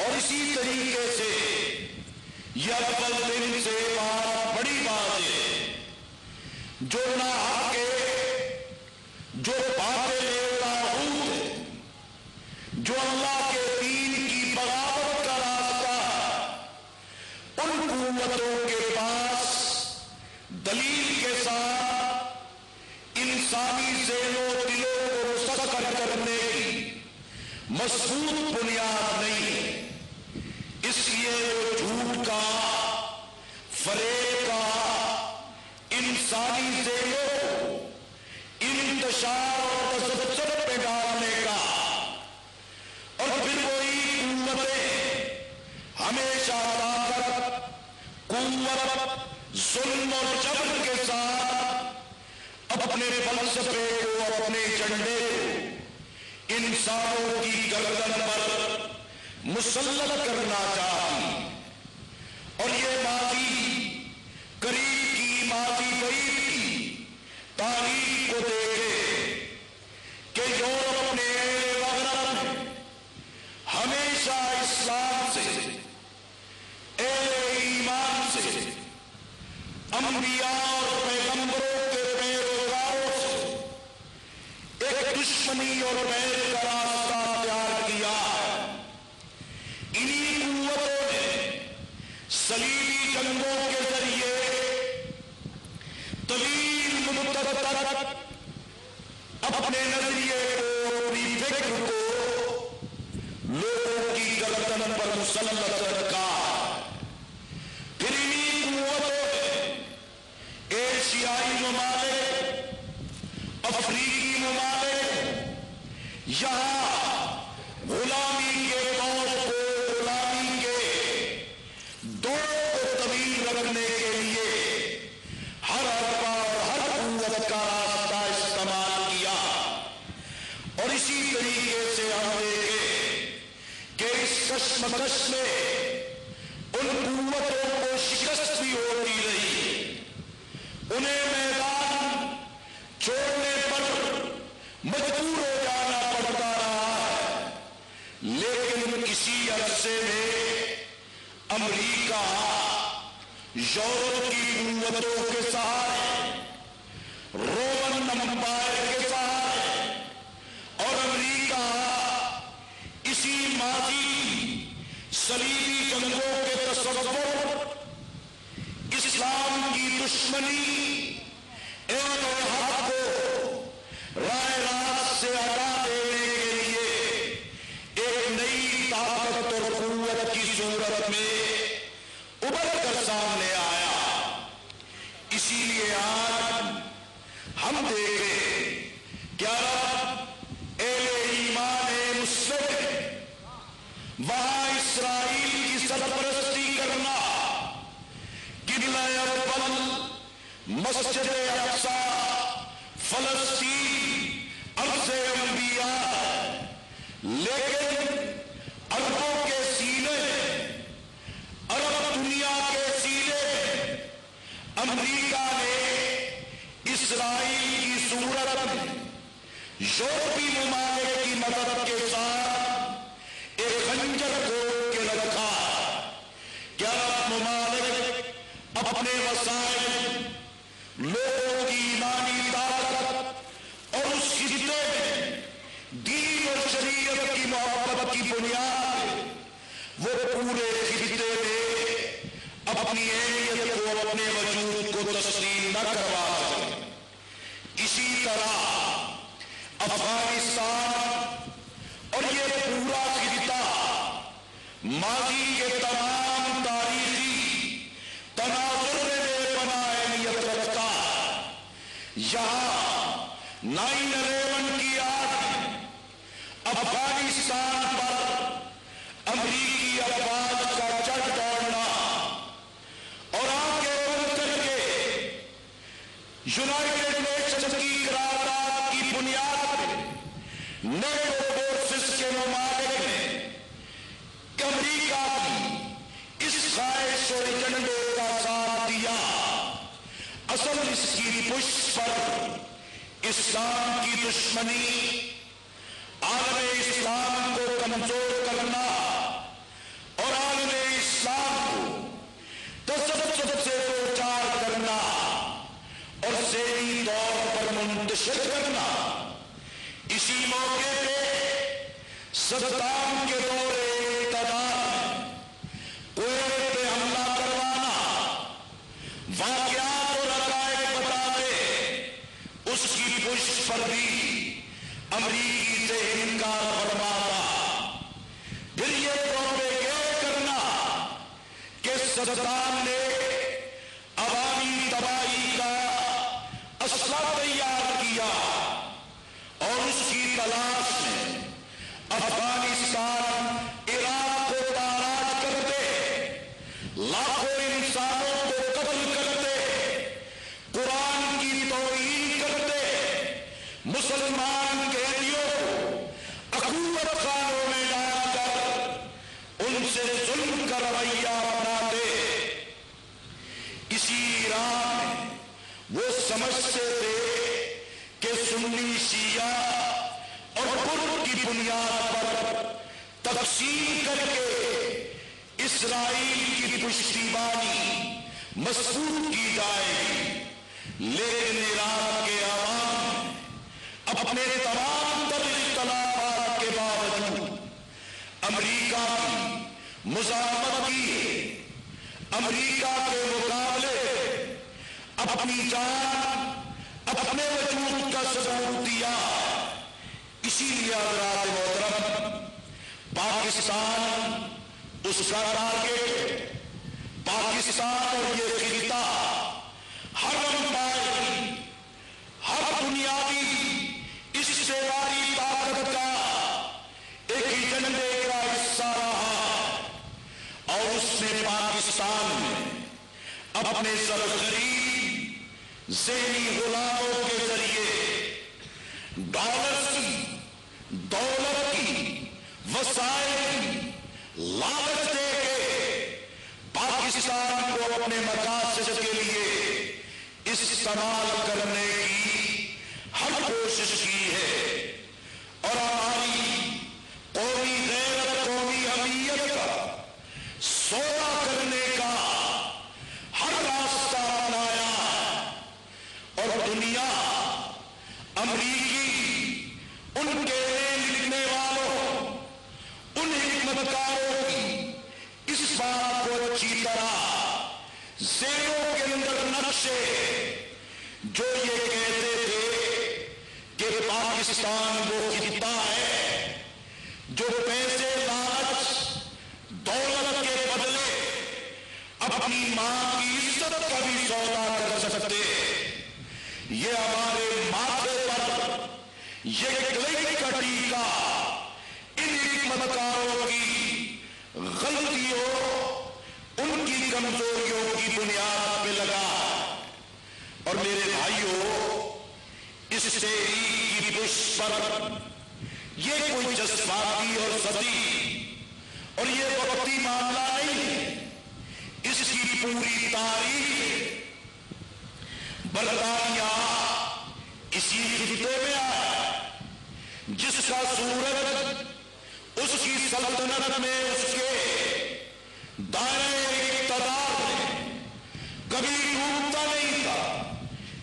اور اسی طریقے سے یہ اول دن سے بات بڑی بات ہے، جو نہ کے جو باطل لاہوت، جو اللہ کے دین کی بغاوت کا راستہ، ان قوتوں کے پاس دلیل کے ساتھ انسانی ذہنوں و دلوں کو مسخر کرنے کی مضبوط بنیاد نہیں ہے، اس لیے وہ جھوٹ کا، فریب کا، انسانی ذہنوں کو انتشار اور تذبذب میں ڈالنے کا، اور پھر وہی قوتیں ہمیشہ طاقت، قوت، ظلم اور جبر کے ساتھ اپنے فلسفے کو، اپنے ایجنڈے کو انسانوں کی گردن پر مسلط کرنا چاہتی، اور یہ ماضی قریب کی، ماضی بعید کی تاریخ کو دیکھے کہ یورپ نے مغرب میں ہمیشہ اسلام سے، اہل ایمان سے، انبیاء اور پیغمبروں کے پیروکاروں سے ایک دشمنی اور ویر کا راستہ اختیار کیا ہے۔ انہی قوتوں نے صلیبی جنگوں کے ذریعے طویل مدت تک اپنے نظریے کو، اپنی فکر کو لوگوں کی گردن پر مسلط رکھا۔ پھر انہی قوتوں نے ایشیائی ممالک، افریقی ممالک، یہاں غلامی کے دور کو، غلامی کے دور کو طویل رکھنے کے لیے ہر حربہ اور ہر قوت کا راستہ استعمال کیا، اور اسی طریقے سے ہم دیکھیں کہ اس کشمکش میں ان قوتوں کو شکست بھی ہوتی رہی، انہیں میدان چھوڑنے پر مجبور ہو جانا پڑتا رہا ہے، لیکن کسی عرصے میں امریکہ یورپ کی قوتوں کے ساتھ، رومن امپائر کے ساتھ، اور امریکہ اسی ماضی کی صلیبی جنگوں کے تصور، اسلام کی دشمنی، علم و حق کو راہ راست سے ہٹا دینے کے لیے ایک نئی طاقت اور قوت کی صورت میں ابھر کر سامنے آیا۔ اسی لیے آج ہم دیکھیں کہ عرب اہل ایمان مسلم وہاں اسرائیل کی سرپرستی کرنا، قبلہ اول مسجد اقصی، فلسطین، ارض انبیاء، لیکن عربوں کے سینے، عرب دنیا کے سینے، امریکہ نے اسرائیل کی صورت میں یورپی ممالک کی مدد کے ساتھ ایک خنجر کھول کے رکھا کہ عرب ممالک اپنے وسائل، لوگوں کی ایمانی طاقت اور اس خطے میں دین اور شریعت کی محبت کی بنیاد وہ پورے خطے میں اپنی اہمیت کو، اپنے وجود کو تسلیم نہ کروا سکے۔ اسی طرح افغانستان اور یہ پورا خطہ ماضی کے تمام تاریخی تناظر میں بے پناہ اہمیت رکھتا ہے۔ یہاں 9/11 کی آگ افغانستان پر امریکی افواج کا چڑھ دوڑنا اور آگے بڑھ کر کے یونائیٹڈ نیشنز کی قرارداد کی بنیاد پہ نیٹو فورسز کے ممالک نے امریکہ کی اس خواہش اور ایجنڈے کا ساتھ دیا، اصل اس کی پشت پر اسلام کی دشمنی، عالم اسلام کو کمزور کرنا، شرک کرنا، اسی موقع پہ صدام کے دور اقتدار کویت پہ حملہ کروانا، واقعات اور حقائق بتاتے اس کی پشت پر بھی امریکی سے انکار فرماتا، پھر یہ پروپیگیٹ کرنا کہ صدام نے عوامی تباہی کا اسلحہ تیار کیا اور اس کی تلاش میں افغانستان عراق کو تاراج کرتے، لاکھوں انسانوں کو قتل کرتے، قرآن کی توہین کرتے، مسلمان قیدیوں کو اخوت خانوں میں ڈال کر ان سے ظلم کا رویہ اپناتے۔ اسی ایران میں وہ سمجھتے تھے کہ سنی شیعہ اور فرق کی بنیاد پر تقسیم کر کے اسرائیل کی پشتیبانی مسعود کی جائے گی، لیکن ایران کے عوام اپنے تمام تر اختلافات کے باوجود امریکہ کی مزاحمت کی، امریکہ کے مقابلے اپنی جان، اپنے وجود کا ثبوت دیا۔ اسی لیے حضرات محترم، پاکستان اس کا ٹارگیٹ، پاکستان اور یہ خطہ ہر امپائر، ہر بنیادی استعماری طاقت کا ایک ایجنڈے کا حصہ رہا، اور اس نے پاکستان میں اپنے سرغریب ذہنی غلاموں کے ذریعے ڈالرز کی، دولت کی، وسائل کی لالچ دے کے پاکستان کو اپنے مقاصد کے لیے استعمال کرنے کی ہر کوشش کی ہے، اور ہماری قومی غیرت، قومی حمیت کا سودا کرنے کا ہر راستہ اپنایا، اور دنیا امریکی ان کے لکھنے والوں، ان حکمت کاروں کی اس بات کو اچھی طرح ذہنوں کے اندر نقشے جو یہ کہتے تھے کہ پاکستان وہ خطہ ہے جو پیسے، لالچ، دولت کے بدلے اپنی ماں کی عزت کا بھی سودا کر سکتے، یہ ہمارے ماتھے پر یہ گلئی کا ٹیکا ان حکمت کاروں کی غلطیوں، ان کی کمزوریوں کی بنیاد پہ لگا۔ اور میرے بھائیوں، اس تحریک کی پشت پر یہ کوئی جذباتی اور سطحی اور یہ وقتی معاملہ نہیں ہے، اس کی پوری تاریخ برطانیہ اسی خطے میں آیا، جس کا سورج اس کی سلطنت میں، اس کے دائرے اقتدار میں کبھی ڈوبتا نہیں تھا۔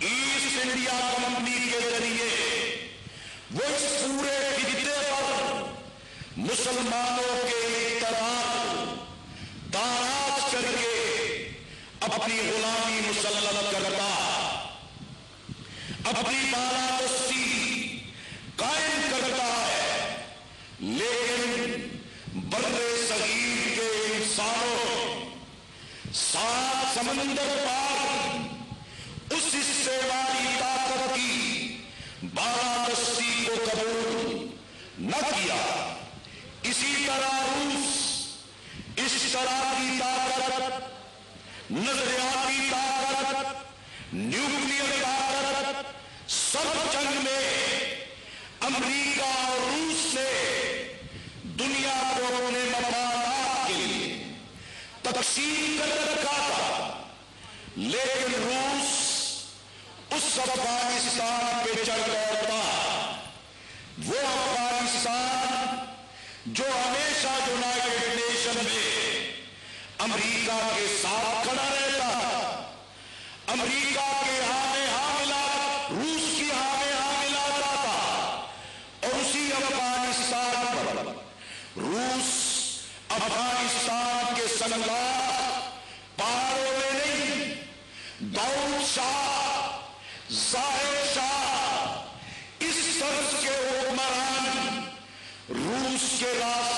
ایسٹ انڈیا کمپنی کے ذریعے وہ اس پورے خطے پر مسلمانوں کے اقتدار کو تاراج کر کے اپنی غلامی مسلط کرتا، اپنی بالادستی قائم کرتا ہے، لیکن برے صغیر کے انسانوں، سات سمندر پار اس استعماری طاقت کی بالادستی کو قبول نہ کیا۔ اسی طرح روس اس طرح کی طاقت، نظریاتی طاقت، نیوکلیئر طاقت، سب جنگ میں امریکہ اور روس نے دنیا کو اپنے مفادات کے لیے تقسیم کر رکھا تھا، لیکن روس اس افغانستان پہ چڑھ دوڑتا، وہ افغانستان جو ہمیشہ یونائیٹڈ نیشن میں امریکہ کے ساتھ کھڑا رہتا، امریکہ کے ہاں میں ہاں ملا، روس کی ہاں میں ہاں حسن اللہ پہاڑوں میں نہیں، داؤد شاہ، ظاہر شاہ، اس طرز کے حکمران روس کے راز